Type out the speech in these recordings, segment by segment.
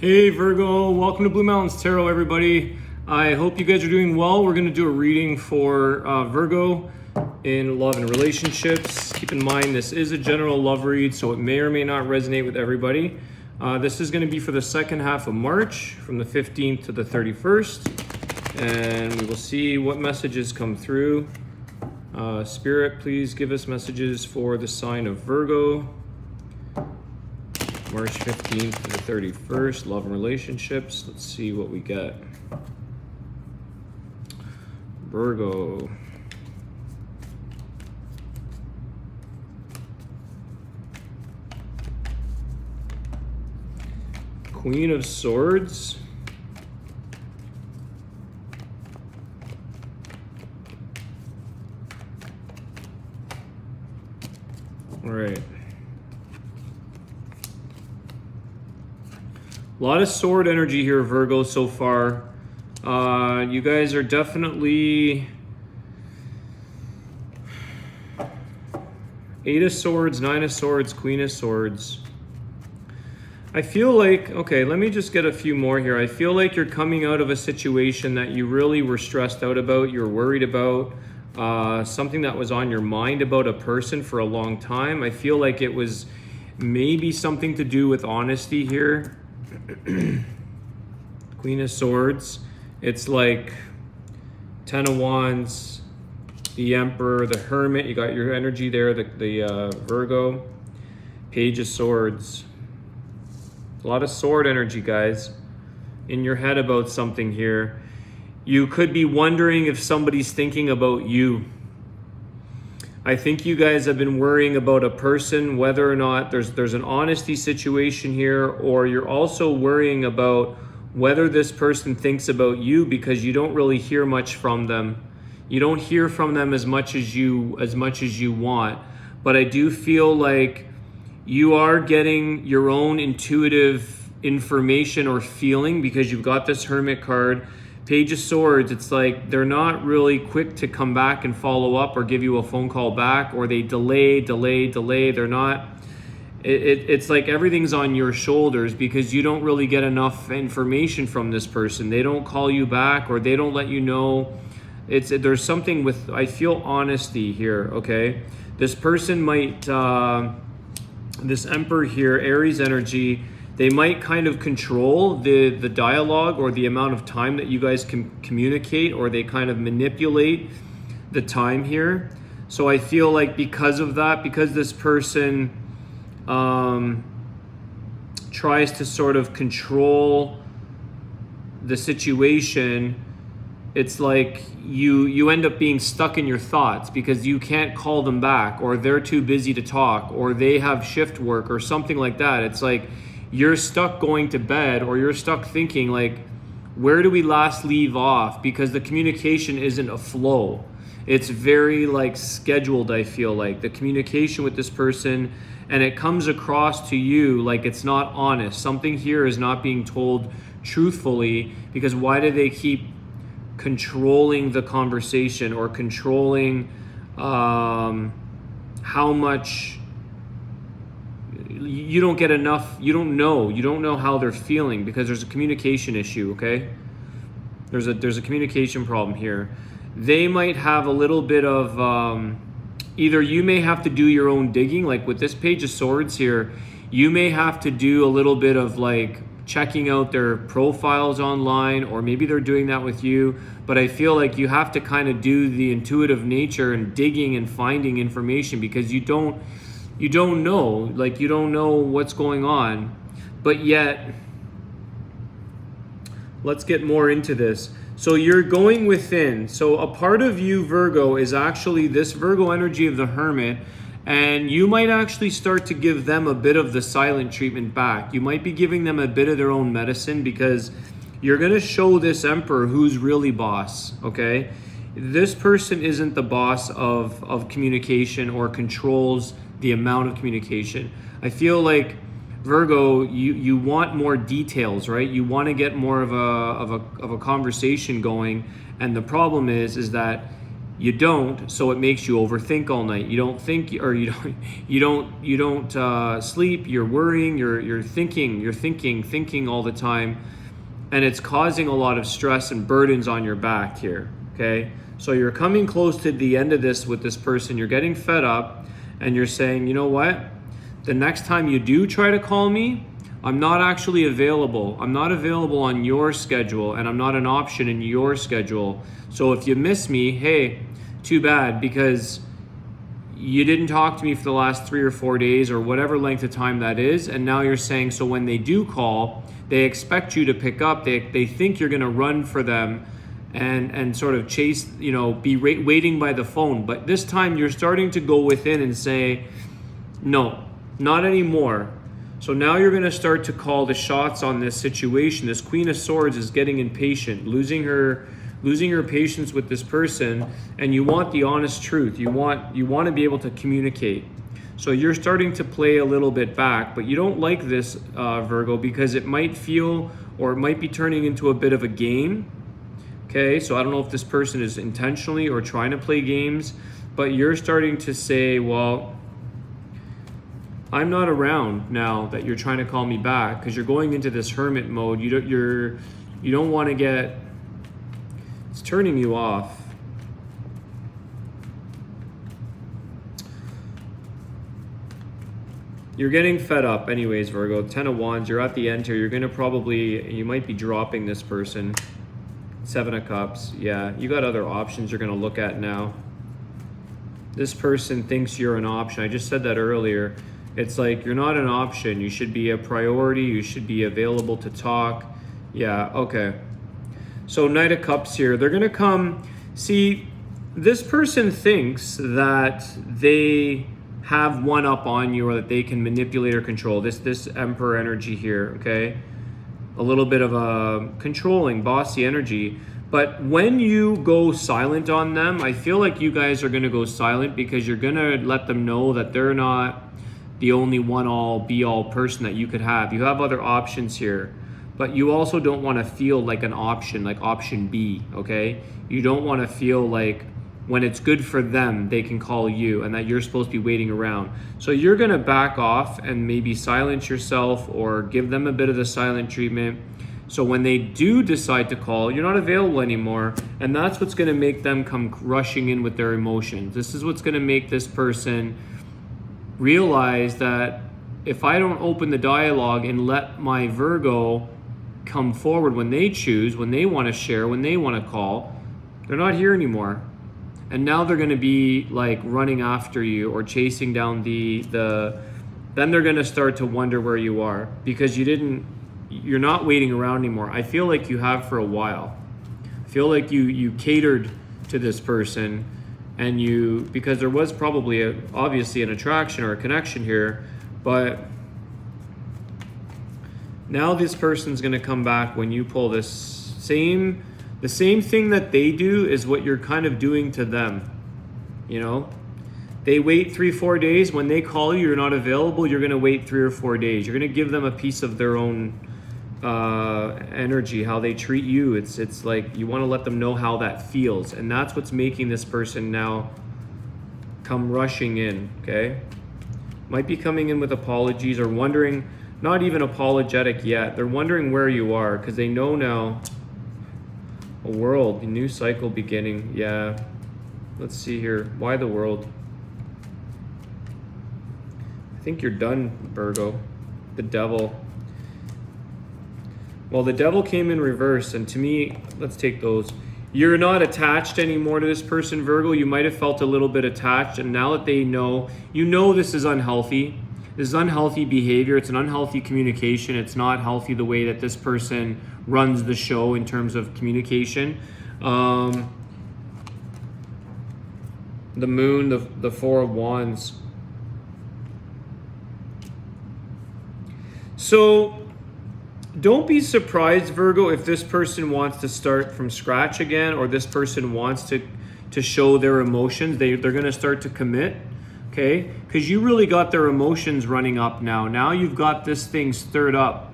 Hey Virgo, welcome to Blue Mountains Tarot, everybody. I hope you guys are doing well. We're going to do a reading for Virgo in love and relationships. Keep in mind this is a general love read, so it may or may not resonate with everybody. This is going to be for the second half of March, from the 15th to the 31st, and we will see what messages come through. Spirit, please give us messages for the sign of Virgo. March 15th to the 31st, love and relationships. Let's see what we get. Virgo. Queen of Swords. All right. A lot of sword energy here, Virgo, so far. You guys are definitely Eight of Swords, Nine of Swords, Queen of Swords. I feel like, okay, let me just get a few more here. I feel like you're coming out of a situation that you really were stressed out about, you're worried about, something that was on your mind about a person for a long time. I feel like it was maybe something to do with honesty here. Queen of Swords, it's like Ten of Wands, the Emperor, the Hermit. You got your energy there, the Virgo. Page of Swords. A lot of sword energy, guys, in your head about something here. You could be wondering if somebody's thinking about you. I think you guys have been worrying about a person, whether or not there's an honesty situation here, or you're also worrying about whether this person thinks about you, because you don't really hear much from them. You don't hear from them as much as you want. But I do feel like you are getting your own intuitive information or feeling, because you've got this Hermit card. Page of Swords, it's like they're not really quick to come back and follow up or give you a phone call back, or they delay. They're not, it's like everything's on your shoulders because you don't really get enough information from this person. They don't call you back, or they don't let you know. There's something with, I feel honesty here, okay? This person might, this Emperor here, Aries energy, they might kind of control the dialogue or the amount of time that you guys can communicate, or they kind of manipulate the time here. So I feel like because of that, because this person tries to sort of control the situation, it's like you end up being stuck in your thoughts because you can't call them back, or they're too busy to talk, or they have shift work or something like that. It's like you're stuck going to bed, or you're stuck thinking like, where do we last leave off? Because the communication isn't a flow. It's very like scheduled, I feel like, the communication with this person, and it comes across to you like it's not honest. Something here is not being told truthfully, because why do they keep controlling the conversation, or controlling how much? You don't get enough, you don't know how they're feeling, because there's a communication issue, okay? There's a communication problem here. They might have a little bit of, either you may have to do your own digging, like with this Page of Swords here, you may have to do a little bit of like checking out their profiles online, or maybe they're doing that with you, but I feel like you have to kind of do the intuitive nature and digging and finding information, because you don't know, like you don't know what's going on. But yet, let's get more into this. So you're going within. So a part of you, Virgo, is actually this Virgo energy of the Hermit, and you might actually start to give them a bit of the silent treatment back. You might be giving them a bit of their own medicine, because you're going to show this Emperor who's really boss, okay? This person isn't the boss of communication, or controls the amount of communication. I feel like, Virgo, you want more details, right? You want to get more of a conversation going, and the problem is that You don't, so it makes you overthink all night. You don't think, or you don't sleep. You're worrying. You're thinking all the time, and it's causing a lot of stress and burdens on your back here. Okay, so you're coming close to the end of this with this person. You're getting fed up, and you're saying, you know what? The next time you do try to call me, I'm not actually available. I'm not available on your schedule, and I'm not an option in your schedule. So if you miss me, hey, too bad, because you didn't talk to me for the last 3 or 4 days or whatever length of time that is. And now you're saying, so when they do call, they expect you to pick up. They think you're going to run for them and sort of chase, be waiting by the phone. But this time you're starting to go within and say, no, not anymore. So now you're going to start to call the shots on this situation. This Queen of Swords is getting impatient, losing her patience with this person, and you want the honest truth. You want to be able to communicate. So you're starting to play a little bit back, but you don't like this, Virgo, because it might feel, or it might be turning into a bit of a game. Okay, so I don't know if this person is intentionally or trying to play games, but you're starting to say, well, I'm not around now that you're trying to call me back, because you're going into this hermit mode. You don't want to get, it's turning you off. You're getting fed up anyways, Virgo. 10 of Wands, you're at the end here. You're going to you might be dropping this person. 7 of Cups, yeah. You got other options you're going to look at now. This person thinks you're an option. I just said that earlier. It's like you're not an option. You should be a priority. You should be available to talk. Yeah, okay. So Knight of Cups here. They're going to come. See, this person thinks that they have one up on you, or that they can manipulate or control. This Emperor energy here, okay? A little bit of a controlling, bossy energy. But when you go silent on them, I feel like you guys are going to go silent, because you're going to let them know that they're not the only one-all, be-all person that you could have. You have other options here, but you also don't want to feel like an option, like option B, okay? You don't want to feel like when it's good for them, they can call you, and that you're supposed to be waiting around. So you're going to back off and maybe silence yourself, or give them a bit of the silent treatment. So when they do decide to call, you're not available anymore, and that's what's going to make them come rushing in with their emotions. This is what's going to make this person realize that if I don't open the dialogue and let my Virgo come forward when they choose, when they want to share, when they want to call, they're not here anymore. And now they're going to be like running after you, or chasing down then they're going to start to wonder where you are, because you're not waiting around anymore. I feel like you have for a while. I feel like you catered to this person, and because there was probably obviously an attraction or a connection here, but now this person's going to come back when you pull the same thing that they do is what you're kind of doing to them. They wait 3-4 days. When they call you, you're not available. You're going to wait 3 or 4 days. You're going to give them a piece of their own energy, how they treat you. It's like you want to let them know how that feels, and that's what's making this person now come rushing in. Okay, might be coming in with apologies, or wondering, not even apologetic yet. They're wondering where you are, because they know now. A world, a new cycle beginning. Yeah, let's see here. Why the world? I think you're done, Virgo. The Devil. Well, the Devil came in reverse, and to me, let's take those. You're not attached anymore to this person, Virgo. You might have felt a little bit attached, and now that they know, this is unhealthy. This is unhealthy behavior. It's an unhealthy communication. It's not healthy the way that this person runs the show in terms of communication. The Moon, the Four of Wands. So don't be surprised, Virgo, if this person wants to start from scratch again, or this person wants to show their emotions. They're going to start to commit, okay? Because you really got their emotions running up now. Now you've got this thing stirred up.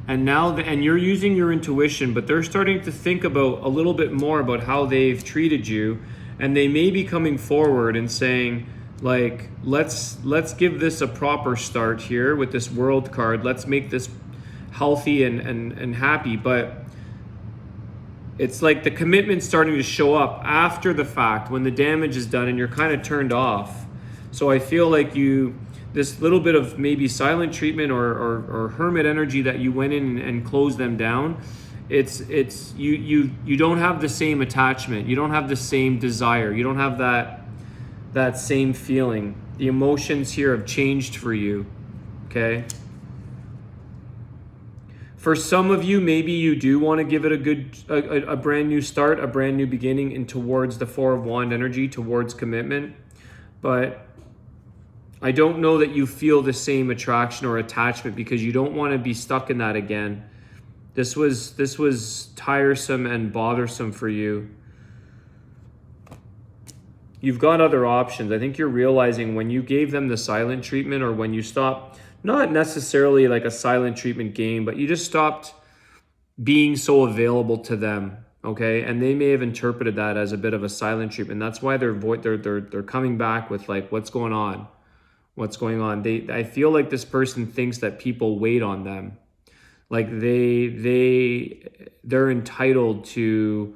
And now, and you're using your intuition, but they're starting to think about a little bit more about how they've treated you. And they may be coming forward and saying, like, let's give this a proper start here with this world card. Let's make this healthy and happy. But it's like the commitment's starting to show up after the fact when the damage is done and you're kind of turned off. So I feel like this little bit of maybe silent treatment or hermit energy that you went in and closed them down, you don't have the same attachment. You don't have the same desire. You don't have that same feeling. The emotions here have changed for you, okay? For some of you, maybe you do want to give it a brand new start, a brand new beginning, and towards the Four of Wands energy, towards commitment. But I don't know that you feel the same attraction or attachment because you don't want to be stuck in that again. This was tiresome and bothersome for you. You've got other options. I think you're realizing when you gave them the silent treatment, or when you stopped, not necessarily like a silent treatment game, but you just stopped being so available to them, okay? And they may have interpreted that as a bit of a silent treatment. That's why they're coming back with like, what's going on? What's going on? I feel like this person thinks that people wait on them. Like they're entitled to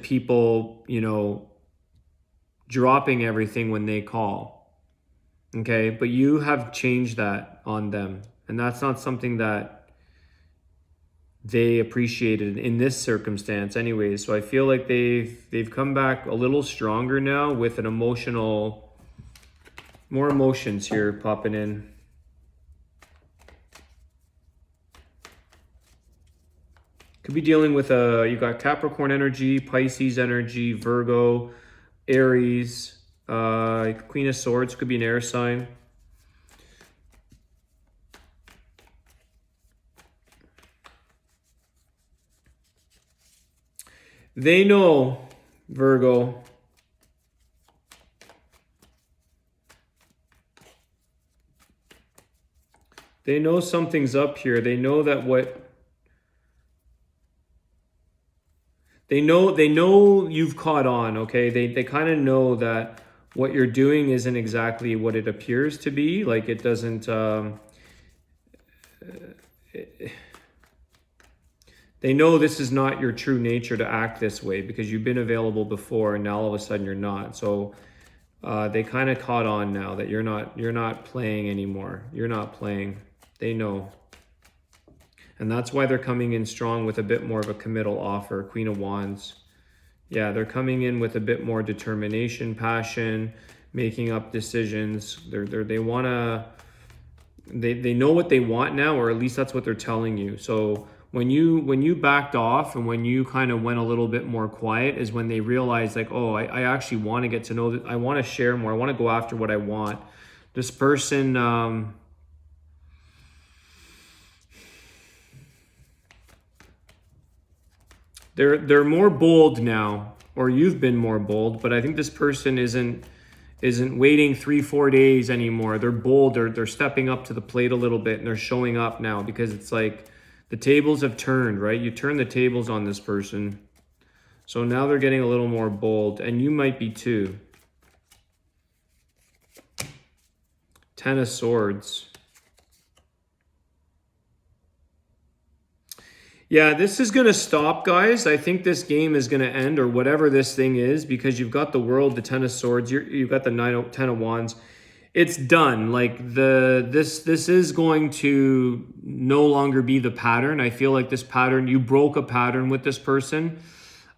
people, you know, dropping everything when they call. Okay, but you have changed that on them, and that's not something that they appreciated in this circumstance anyways. So I feel like they've come back a little stronger now with an more emotions here popping in. Could be dealing with you got Capricorn energy, Pisces energy, Virgo, Aries, Queen of Swords, could be an air sign. They know, Virgo, they know something's up here. They know that they know you've caught on, okay? They kind of know that what you're doing isn't exactly what it appears to be. Like it doesn't, they know this is not your true nature to act this way because you've been available before and now all of a sudden you're not. So they kind of caught on now that you're not playing anymore. You're not playing. They know. And that's why they're coming in strong with a bit more of a committal offer. Queen of Wands. Yeah, they're coming in with a bit more determination, passion, making up decisions. They know what they want now, or at least that's what they're telling you. So when you backed off and when you kind of went a little bit more quiet is when they realized like, oh, I actually want to get to know that. I want to share more. I want to go after what I want. This person, they're more bold now, or you've been more bold, but I think this person isn't waiting 3-4 days anymore. They're bold. They're stepping up to the plate a little bit and they're showing up now because it's like the tables have turned, right? You turn the tables on this person. So now they're getting a little more bold, and you might be too. Ten of Swords. Yeah, this is going to stop, guys. I think this game is going to end, or whatever this thing is, because you've got the World, the Ten of Swords, you've got the Ten of Wands. It's done. Like this is going to no longer be the pattern. I feel like this pattern, you broke a pattern with this person.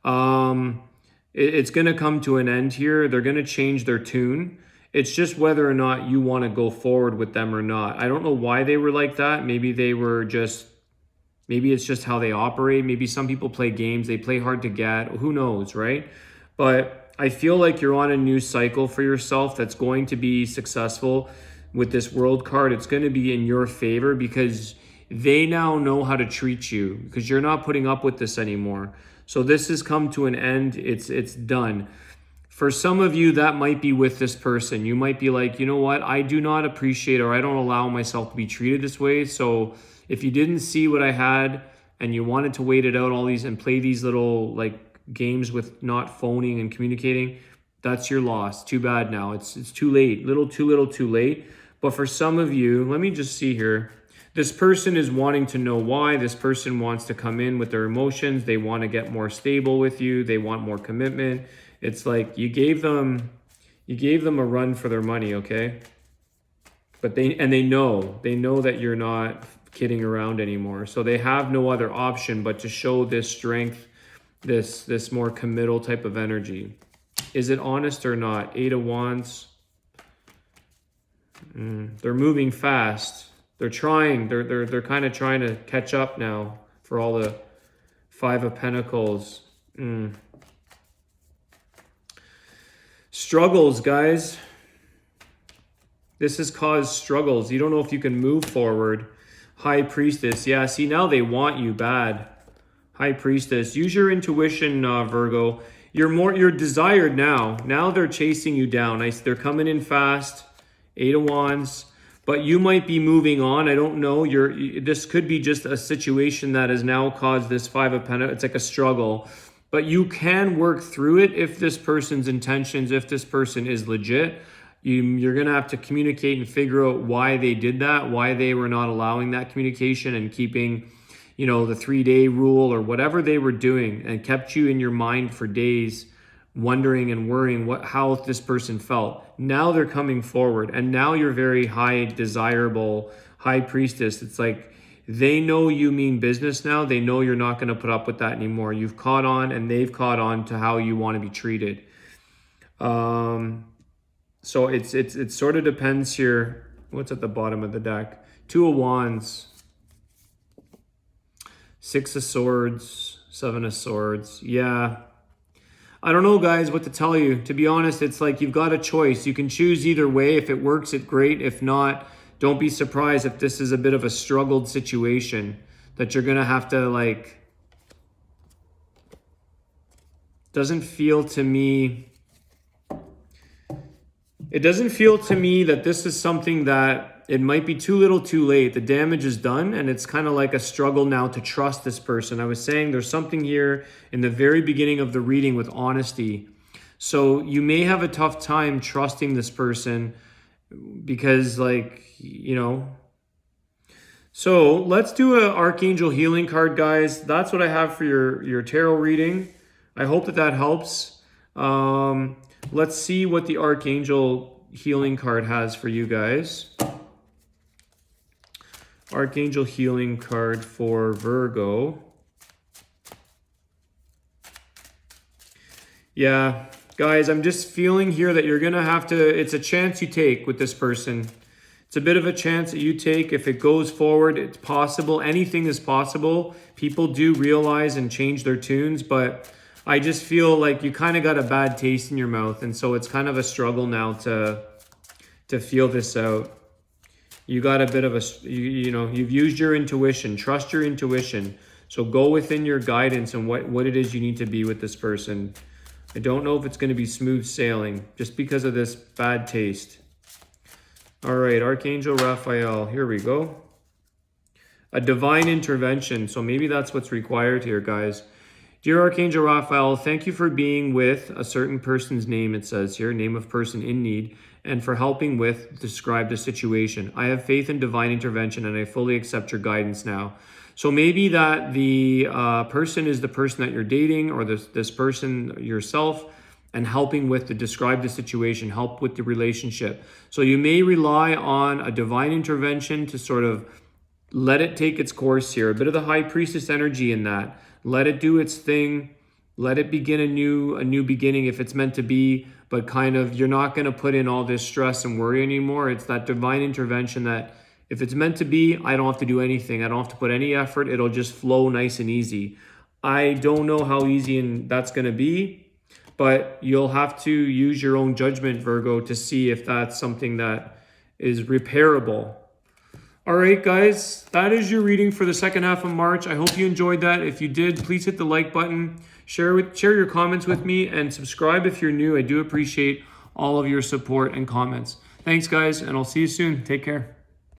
It's going to come to an end here. They're going to change their tune. It's just whether or not you want to go forward with them or not. I don't know why they were like that. Maybe it's just how they operate. Maybe some people play games. They play hard to get. Who knows, right? But I feel like you're on a new cycle for yourself that's going to be successful with this World card. It's going to be in your favor because they now know how to treat you because you're not putting up with this anymore. So this has come to an end. It's done. For some of you, that might be with this person. You might be like, you know what? I do not appreciate, or I don't allow myself to be treated this way. So if you didn't see what I had and you wanted to wait it out all these and play these little like games with not phoning and communicating, that's your loss. Too bad now. It's too late. Little too late. But for some of you, let me just see here. This person is wanting to know why. This person wants to come in with their emotions. They want to get more stable with you. They want more commitment. It's like you gave them a run for their money, okay? But they know that you're not kidding around anymore. So they have no other option but to show this strength, this more committal type of energy. Is it honest or not? 8 of Wands. They're moving fast. They're trying. They're kind of trying to catch up now for all the 5 of Pentacles. Struggles, guys. This has caused struggles. You don't know if you can move forward. High Priestess. Yeah, see, now they want you bad. High Priestess. Use your intuition, Virgo. You're desired now. Now they're chasing you down. They're coming in fast. 8 of Wands. But you might be moving on. I don't know. This could be just a situation that has now caused this 5 of Pentacles. It's like a struggle. But you can work through it if this person's intentions, if this person is legit. You're going to have to communicate and figure out why they did that, why they were not allowing that communication and keeping, the 3-day rule or whatever they were doing, and kept you in your mind for days wondering and worrying how this person felt. Now they're coming forward, and now you're very high, desirable, High Priestess. It's like they know you mean business now. They know you're not going to put up with that anymore. You've caught on, and they've caught on to how you want to be treated. So it sort of depends here. What's at the bottom of the deck? 2 of Wands. 6 of Swords. 7 of Swords. Yeah. I don't know, guys, what to tell you. To be honest, it's like you've got a choice. You can choose either way. If it works, it's great. If not, don't be surprised if this is a bit of a struggled situation that you're going to have to, doesn't feel to me... It doesn't feel to me that this is something that it might be too little too late. The damage is done, and it's kind of like a struggle now to trust this person. I was saying there's something here in the very beginning of the reading with honesty. So you may have a tough time trusting this person because, So let's do an Archangel healing card, guys. That's what I have for your tarot reading. I hope that helps. Let's see what the Archangel healing card has for you guys. Archangel healing card for Virgo. Yeah, guys, I'm just feeling here that you're going to have to, it's a chance you take with this person. It's a bit of a chance that you take. If it goes forward, it's possible. Anything is possible. People do realize and change their tunes, but I just feel like you kind of got a bad taste in your mouth, and so it's kind of a struggle now to feel this out. You got a bit of you've used your intuition. Trust your intuition. So go within your guidance and what it is you need to be with this person. I don't know if it's going to be smooth sailing just because of this bad taste. All right, Archangel Raphael, here we go. A divine intervention. So maybe that's what's required here, guys. Dear Archangel Raphael, thank you for being with a certain person's name, it says here, name of person in need, and for helping describe the situation. I have faith in divine intervention, and I fully accept your guidance now. So maybe that the person is the person that you're dating, or this person yourself, and helping to describe the situation, help with the relationship. So you may rely on a divine intervention to sort of let it take its course here. A bit of the High Priestess energy in that. Let it do its thing. Let it begin a new beginning if it's meant to be, but kind of you're not going to put in all this stress and worry anymore. It's that divine intervention that if it's meant to be, I don't have to do anything. I don't have to put any effort. It'll just flow nice and easy. I don't know how easy that's going to be, but you'll have to use your own judgment, Virgo, to see if that's something that is repairable. All right, guys, that is your reading for the second half of March. I hope you enjoyed that. If you did, please hit the like button, share your comments with me, and subscribe if you're new. I do appreciate all of your support and comments. Thanks, guys, and I'll see you soon. Take care.